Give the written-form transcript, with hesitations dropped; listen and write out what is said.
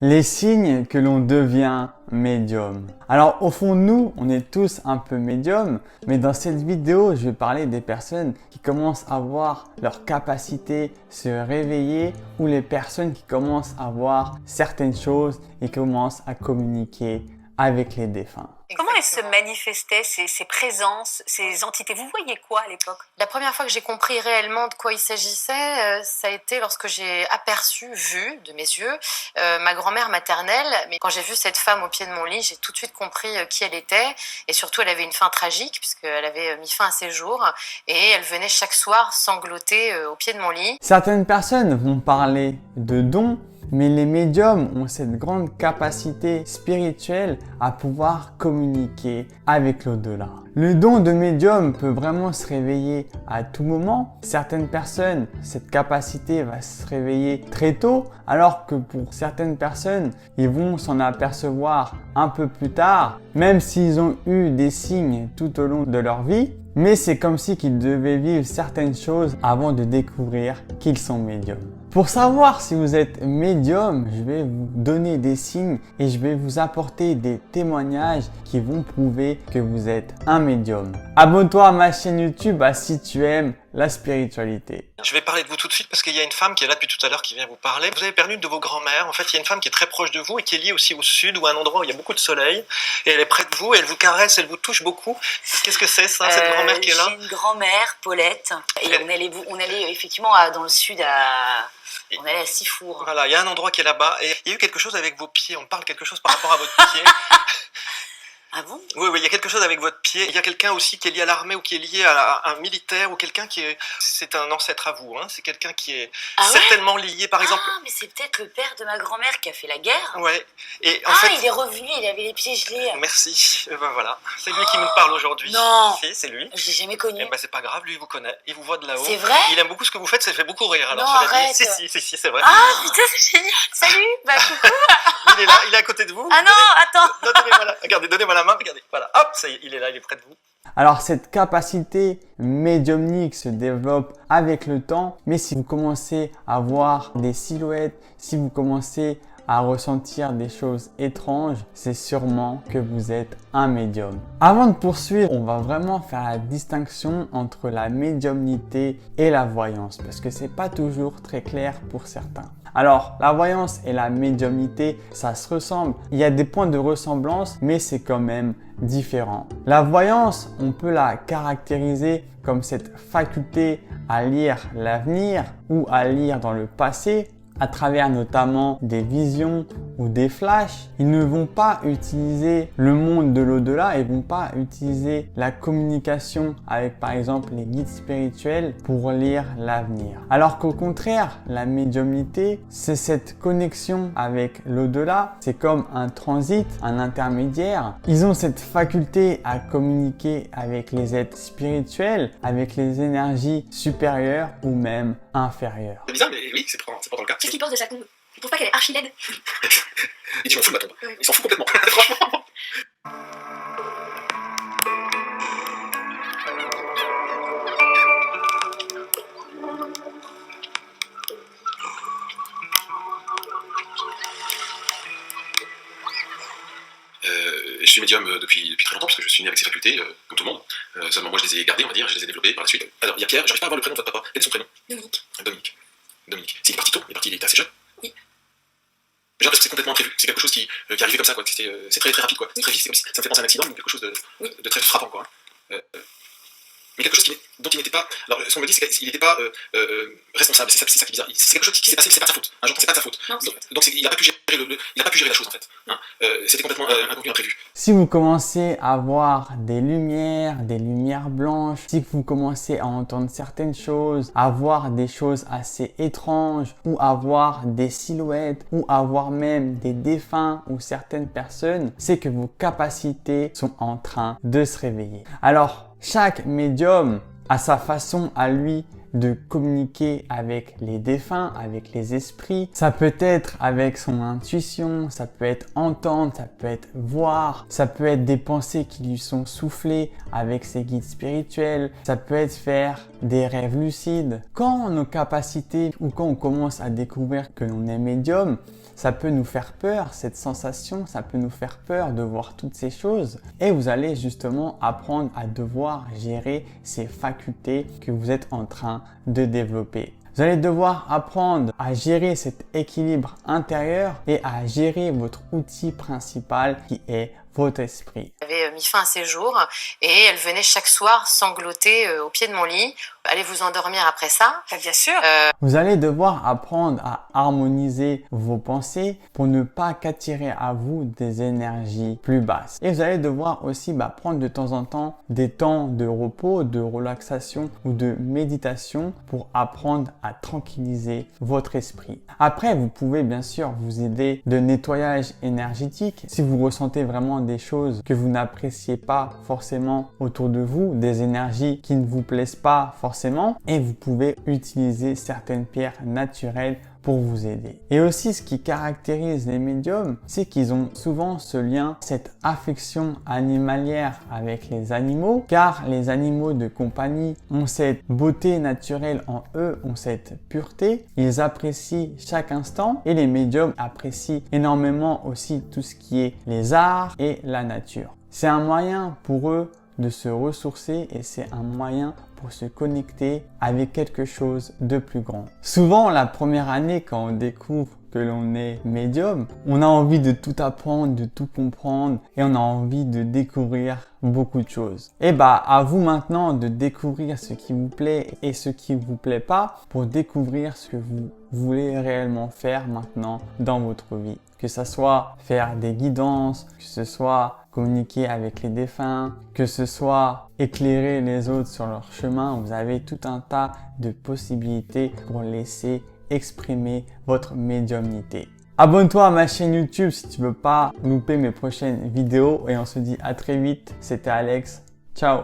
Les signes que l'on devient médium. Alors au fond, nous, on est tous un peu médium, mais dans cette vidéo, je vais parler des personnes qui commencent à voir leur capacité se réveiller ou les personnes qui commencent à voir certaines choses et commencent à communiquer avec les défunts. Comment elles se manifestaient, ces présences, ces entités? Vous voyez quoi à l'époque? La première fois que j'ai compris réellement de quoi il s'agissait, ça a été lorsque j'ai vu de mes yeux, ma grand-mère maternelle. Mais quand j'ai vu cette femme au pied de mon lit, j'ai tout de suite compris qui elle était. Et surtout, elle avait une fin tragique puisqu'elle avait mis fin à ses jours. Et elle venait chaque soir sangloter au pied de mon lit. Certaines personnes vont parler de dons, mais les médiums ont cette grande capacité spirituelle à pouvoir communiquer avec l'au-delà. Le don de médium peut vraiment se réveiller à tout moment. Certaines personnes, cette capacité va se réveiller très tôt, alors que pour certaines personnes, ils vont s'en apercevoir un peu plus tard, même s'ils ont eu des signes tout au long de leur vie. Mais c'est comme si qu'ils devaient vivre certaines choses avant de découvrir qu'ils sont médiums. Pour savoir si vous êtes médium, je vais vous donner des signes et je vais vous apporter des témoignages qui vont prouver que vous êtes un médium. Abonne-toi à ma chaîne YouTube si tu aimes la spiritualité. Je vais parler de vous tout de suite parce qu'il y a une femme qui est là depuis tout à l'heure qui vient vous parler. Vous avez perdu une de vos grand-mères. En fait, il y a une femme qui est très proche de vous et qui est liée aussi au sud ou à un endroit où il y a beaucoup de soleil. Et elle est près de vous, elle vous caresse, elle vous touche beaucoup. Qu'est-ce que c'est ça, cette grand-mère qui est là? J'ai une grand-mère, Paulette, et on allait effectivement dans le sud on allait à Sifour. Voilà, il y a un endroit qui est là-bas et il y a eu quelque chose avec vos pieds. On parle quelque chose par rapport à votre pied. Ah bon? Oui, il y a quelque chose avec votre pied. Il y a quelqu'un aussi qui est lié à l'armée ou qui est lié à un militaire ou quelqu'un qui est... C'est un ancêtre à vous, hein. C'est quelqu'un qui est certainement lié, par exemple... Ah, mais c'est peut-être le père de ma grand-mère qui a fait la guerre. Ouais. Et en fait... il est revenu, il avait les pieds gelés. Merci. Ben voilà, c'est lui qui nous parle aujourd'hui. Non. Si, c'est lui. Je l'ai jamais connu. Eh ben c'est pas grave, lui il vous connaît, il vous voit de là-haut. C'est vrai? Il aime beaucoup ce que vous faites, ça fait beaucoup rire. Alors, Non, cela dit, arrête. si, c'est vrai. Ah putain, c'est génial. Salut. Bah coucou. Il est là, il est à côté de vous. Ah non, attends. Donnez-moi regardez, donnez-moi la main, regardez. Voilà, hop, ça y est, il est là, il est près de vous. Alors cette capacité médiumnique se développe avec le temps, mais si vous commencez à voir des silhouettes, si vous commencez à ressentir des choses étranges, c'est sûrement que vous êtes un médium. Avant de poursuivre, on va vraiment faire la distinction entre la médiumnité et la voyance, parce que c'est pas toujours très clair pour certains. Alors, la voyance et la médiumnité, ça se ressemble. Il y a des points de ressemblance, mais c'est quand même différent. La voyance, on peut la caractériser comme cette faculté à lire l'avenir ou à lire dans le passé, à travers notamment des visions ou des flashs. Ils ne vont pas utiliser le monde de l'au-delà, ils vont pas utiliser la communication avec par exemple les guides spirituels pour lire l'avenir. Alors qu'au contraire, la médiumnité, c'est cette connexion avec l'au-delà, c'est comme un transit, un intermédiaire. Ils ont cette faculté à communiquer avec les êtres spirituels, avec les énergies supérieures ou même inférieures. C'est bizarre, mais oui, c'est pourtant le cas. Qu'est-ce qu'il pense de sa tombe? Tu trouves pas qu'elle est archi laide? Il dit je m'en fous de ma tombe. Il s'en fout complètement. Franchement. Je suis médium depuis très longtemps parce que je suis né avec ces facultés, comme tout le monde. Seulement moi je les ai gardées, on va dire, je les ai développées par la suite. Alors il y a Pierre, j'arrive pas à voir le prénom de votre papa. Quel est son prénom? Dominique. Dominique. C'est parti tôt, il était assez jeune. Oui. J'ai l'impression que c'est complètement imprévu. C'est quelque chose qui est arrivé comme ça, quoi. C'est très très rapide, quoi. C'est très vite, c'est comme si ça me fait penser à un accident, mais quelque chose de très frappant, quoi. Mais quelque chose dont il n'était pas. Alors, ce qu'on me dit, c'est qu'il n'était pas responsable. C'est ça qui est bizarre. C'est quelque chose qui s'est passé, mais c'est pas de sa faute. Un jour, c'est pas de sa faute. Non, donc il n'a pas pu gérer la chose, en fait. Hein. C'était complètement incompris, imprévu. Si vous commencez à voir des lumières blanches, si vous commencez à entendre certaines choses, à voir des choses assez étranges, ou à voir des silhouettes, ou à voir même des défunts ou certaines personnes, c'est que vos capacités sont en train de se réveiller. Alors, chaque médium a sa façon à lui de communiquer avec les défunts, avec les esprits. Ça peut être avec son intuition, ça peut être entendre, ça peut être voir, ça peut être des pensées qui lui sont soufflées avec ses guides spirituels, ça peut être faire des rêves lucides. Quand nos capacités ou quand on commence à découvrir que l'on est médium, ça peut nous faire peur, cette sensation, ça peut nous faire peur de voir toutes ces choses. Et vous allez justement apprendre à devoir gérer ces facultés que vous êtes en train de développer. Vous allez devoir apprendre à gérer cet équilibre intérieur et à gérer votre outil principal qui est votre esprit. J'avais mis fin à ses jours et elle venait chaque soir sangloter au pied de mon lit. Allez vous endormir après ça. Bien sûr. Vous allez devoir apprendre à harmoniser vos pensées pour ne pas qu'attirer à vous des énergies plus basses. Et vous allez devoir aussi prendre de temps en temps des temps de repos, de relaxation ou de méditation pour apprendre à tranquilliser votre esprit. Après, vous pouvez bien sûr vous aider de nettoyage énergétique si vous ressentez vraiment des choses que vous n'appréciez pas forcément autour de vous, des énergies qui ne vous plaisent pas forcément, et vous pouvez utiliser certaines pierres naturelles pour vous aider. Et aussi, ce qui caractérise les médiums, c'est qu'ils ont souvent ce lien, cette affection animalière avec les animaux, car les animaux de compagnie ont cette beauté naturelle en eux, ont cette pureté, ils apprécient chaque instant, et les médiums apprécient énormément aussi tout ce qui est les arts et la nature. C'est un moyen pour eux de se ressourcer et c'est un moyen pour se connecter avec quelque chose de plus grand. Souvent, la première année, quand on découvre que l'on est médium, on a envie de tout apprendre, de tout comprendre et on a envie de découvrir beaucoup de choses. Et à vous maintenant de découvrir ce qui vous plaît et ce qui vous plaît pas pour découvrir ce que vous voulez réellement faire maintenant dans votre vie. Que ce soit faire des guidances, que ce soit communiquer avec les défunts, que ce soit éclairer les autres sur leur chemin, vous avez tout un tas de possibilités pour laisser exprimer votre médiumnité. Abonne-toi à ma chaîne YouTube si tu veux pas louper mes prochaines vidéos et on se dit à très vite. C'était Alex. Ciao.